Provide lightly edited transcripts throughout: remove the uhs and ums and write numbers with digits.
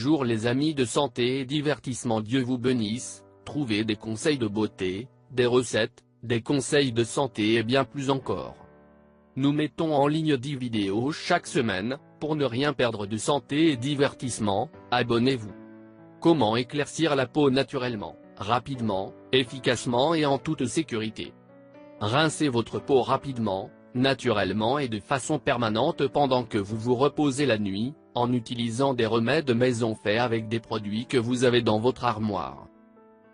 Bonjour les amis de santé et divertissement, Dieu vous bénisse. Trouvez des conseils de beauté, des recettes, des conseils de santé et bien plus encore. Nous mettons en ligne 10 vidéos chaque semaine. Pour ne rien perdre de santé et divertissement, abonnez-vous. Comment éclaircir la peau naturellement, rapidement, efficacement et en toute sécurité. Rincez votre peau rapidement, naturellement et de façon permanente pendant que vous vous reposez la nuit, en utilisant des remèdes maison faits avec des produits que vous avez dans votre armoire.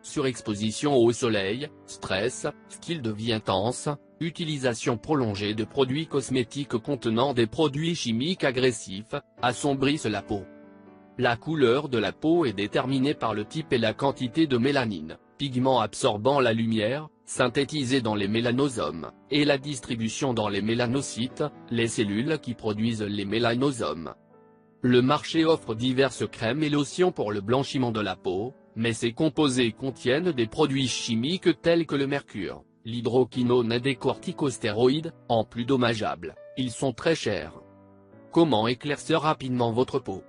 Surexposition au soleil, stress, style de vie intense, utilisation prolongée de produits cosmétiques contenant des produits chimiques agressifs, assombrissent la peau. La couleur de la peau est déterminée par le type et la quantité de mélanine, pigment absorbant la lumière, synthétisé dans les mélanosomes, et la distribution dans les mélanocytes, les cellules qui produisent les mélanosomes. Le marché offre diverses crèmes et lotions pour le blanchiment de la peau, mais ces composés contiennent des produits chimiques tels que le mercure, l'hydroquinone et des corticostéroïdes. En plus dommageables, ils sont très chers. Comment éclaircir rapidement votre peau?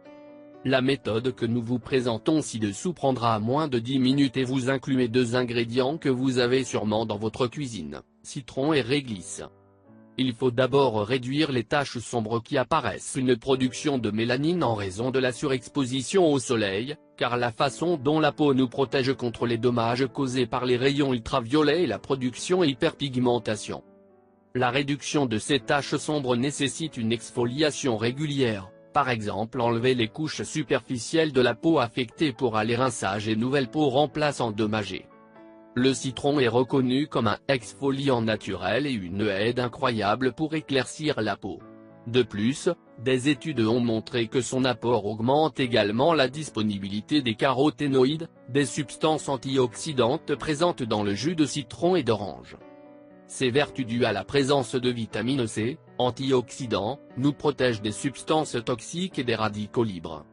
La méthode que nous vous présentons ci-dessous prendra moins de 10 minutes et vous incluez 2 ingrédients que vous avez sûrement dans votre cuisine, citron et réglisse. Il faut d'abord réduire les taches sombres qui apparaissent, une production de mélanine en raison de la surexposition au soleil, car la façon dont la peau nous protège contre les dommages causés par les rayons ultraviolets et la production et hyperpigmentation. La réduction de ces taches sombres nécessite une exfoliation régulière, par exemple enlever les couches superficielles de la peau affectée pour aller rinçage et nouvelle peau remplace endommagée. Le citron est reconnu comme un exfoliant naturel et une aide incroyable pour éclaircir la peau. De plus, des études ont montré que son apport augmente également la disponibilité des caroténoïdes, des substances antioxydantes présentes dans le jus de citron et d'orange. Ces vertus dues à la présence de vitamine C, antioxydants, nous protègent des substances toxiques et des radicaux libres.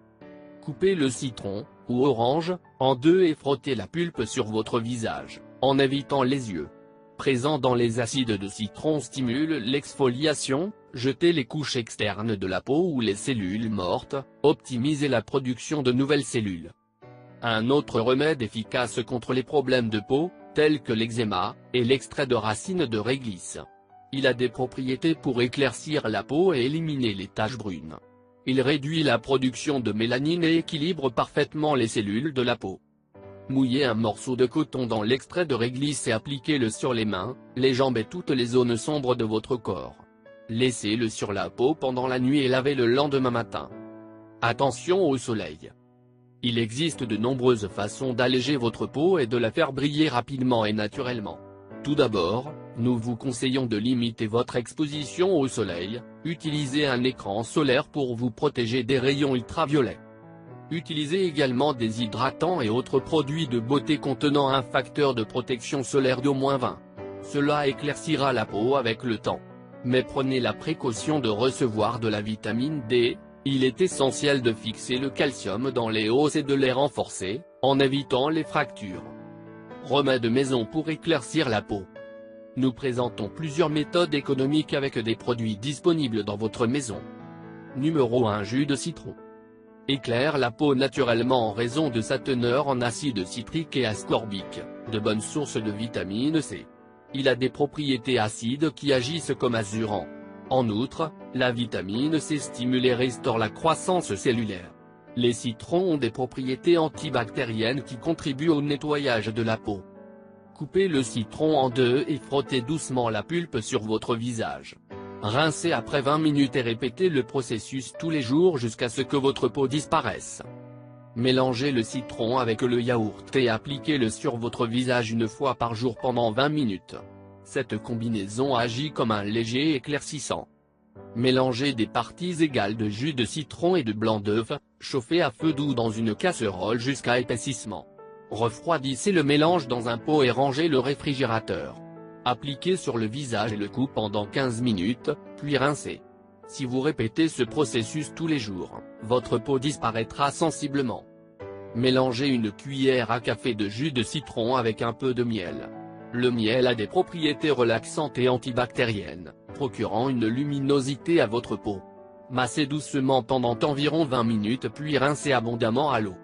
Coupez le citron, ou orange, en deux et frottez la pulpe sur votre visage, en évitant les yeux. Présents dans les acides de citron stimulent l'exfoliation, jetez les couches externes de la peau ou les cellules mortes, optimisez la production de nouvelles cellules. Un autre remède efficace contre les problèmes de peau, tels que l'eczéma, est l'extrait de racine de réglisse. Il a des propriétés pour éclaircir la peau et éliminer les taches brunes. Il réduit la production de mélanine et équilibre parfaitement les cellules de la peau. Mouillez un morceau de coton dans l'extrait de réglisse et appliquez-le sur les mains, les jambes et toutes les zones sombres de votre corps. Laissez-le sur la peau pendant la nuit et lavez le lendemain matin. Attention au soleil. Il existe de nombreuses façons d'alléger votre peau et de la faire briller rapidement et naturellement. Tout d'abord, nous vous conseillons de limiter votre exposition au soleil, utilisez un écran solaire pour vous protéger des rayons ultraviolets. Utilisez également des hydratants et autres produits de beauté contenant un facteur de protection solaire d'au moins 20. Cela éclaircira la peau avec le temps. Mais prenez la précaution de recevoir de la vitamine D, il est essentiel de fixer le calcium dans les os et de les renforcer, en évitant les fractures. Remèdes maison pour éclaircir la peau. Nous présentons plusieurs méthodes économiques avec des produits disponibles dans votre maison. Numéro 1. Jus de citron. Éclaire la peau naturellement en raison de sa teneur en acide citrique et ascorbique, de bonnes sources de vitamine C. Il a des propriétés acides qui agissent comme azurant. En outre, la vitamine C stimule et restaure la croissance cellulaire. Les citrons ont des propriétés antibactériennes qui contribuent au nettoyage de la peau. Coupez le citron en deux et frottez doucement la pulpe sur votre visage. Rincez après 20 minutes et répétez le processus tous les jours jusqu'à ce que votre peau disparaisse. Mélangez le citron avec le yaourt et appliquez-le sur votre visage une fois par jour pendant 20 minutes. Cette combinaison agit comme un léger éclaircissant. Mélangez des parties égales de jus de citron et de blanc d'œuf, chauffez à feu doux dans une casserole jusqu'à épaississement. Refroidissez le mélange dans un pot et rangez le réfrigérateur. Appliquez sur le visage et le cou pendant 15 minutes, puis rincez. Si vous répétez ce processus tous les jours, votre peau disparaîtra sensiblement. Mélangez une cuillère à café de jus de citron avec un peu de miel. Le miel a des propriétés relaxantes et antibactériennes, procurant une luminosité à votre peau. Massez doucement pendant environ 20 minutes puis rincez abondamment à l'eau.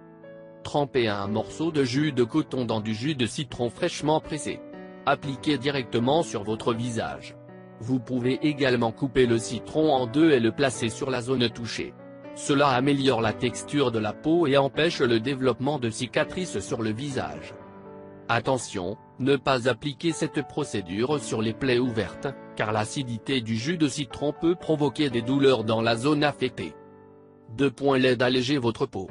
Trempez un morceau de jus de coton dans du jus de citron fraîchement pressé. Appliquez directement sur votre visage. Vous pouvez également couper le citron en deux et le placer sur la zone touchée. Cela améliore la texture de la peau et empêche le développement de cicatrices sur le visage. Attention, ne pas appliquer cette procédure sur les plaies ouvertes, car l'acidité du jus de citron peut provoquer des douleurs dans la zone affectée. 2. L'aide à alléger votre peau.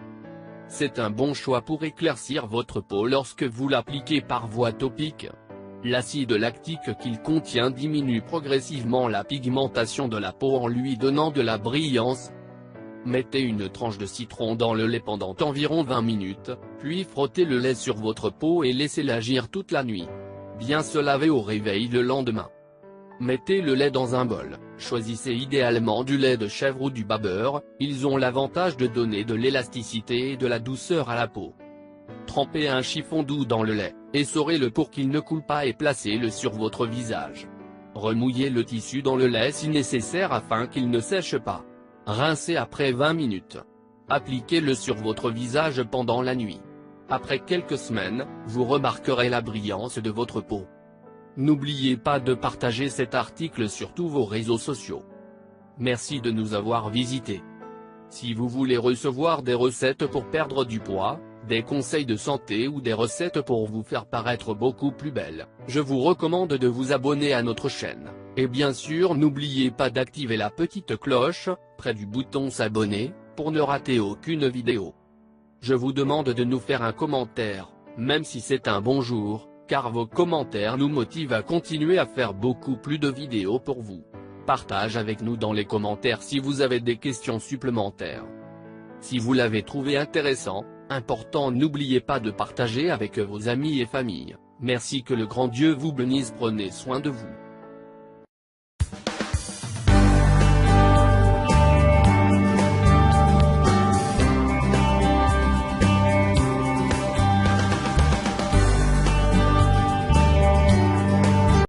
C'est un bon choix pour éclaircir votre peau lorsque vous l'appliquez par voie topique. L'acide lactique qu'il contient diminue progressivement la pigmentation de la peau en lui donnant de la brillance. Mettez une tranche de citron dans le lait pendant environ 20 minutes, puis frottez le lait sur votre peau et laissez-le agir toute la nuit. Bien se laver au réveil le lendemain. Mettez le lait dans un bol, choisissez idéalement du lait de chèvre ou du babeur, ils ont l'avantage de donner de l'élasticité et de la douceur à la peau. Trempez un chiffon doux dans le lait, essorez-le pour qu'il ne coule pas et placez-le sur votre visage. Remouillez le tissu dans le lait si nécessaire afin qu'il ne sèche pas. Rincez après 20 minutes. Appliquez-le sur votre visage pendant la nuit. Après quelques semaines, vous remarquerez la brillance de votre peau. N'oubliez pas de partager cet article sur tous vos réseaux sociaux. Merci de nous avoir visités. Si vous voulez recevoir des recettes pour perdre du poids, des conseils de santé ou des recettes pour vous faire paraître beaucoup plus belle, je vous recommande de vous abonner à notre chaîne. Et bien sûr n'oubliez pas d'activer la petite cloche, près du bouton s'abonner, pour ne rater aucune vidéo. Je vous demande de nous faire un commentaire, même si c'est un bonjour, car vos commentaires nous motivent à continuer à faire beaucoup plus de vidéos pour vous. Partage avec nous dans les commentaires si vous avez des questions supplémentaires. Si vous l'avez trouvé intéressant, important, n'oubliez pas de partager avec vos amis et familles. Merci, que le grand Dieu vous bénisse, prenez soin de vous.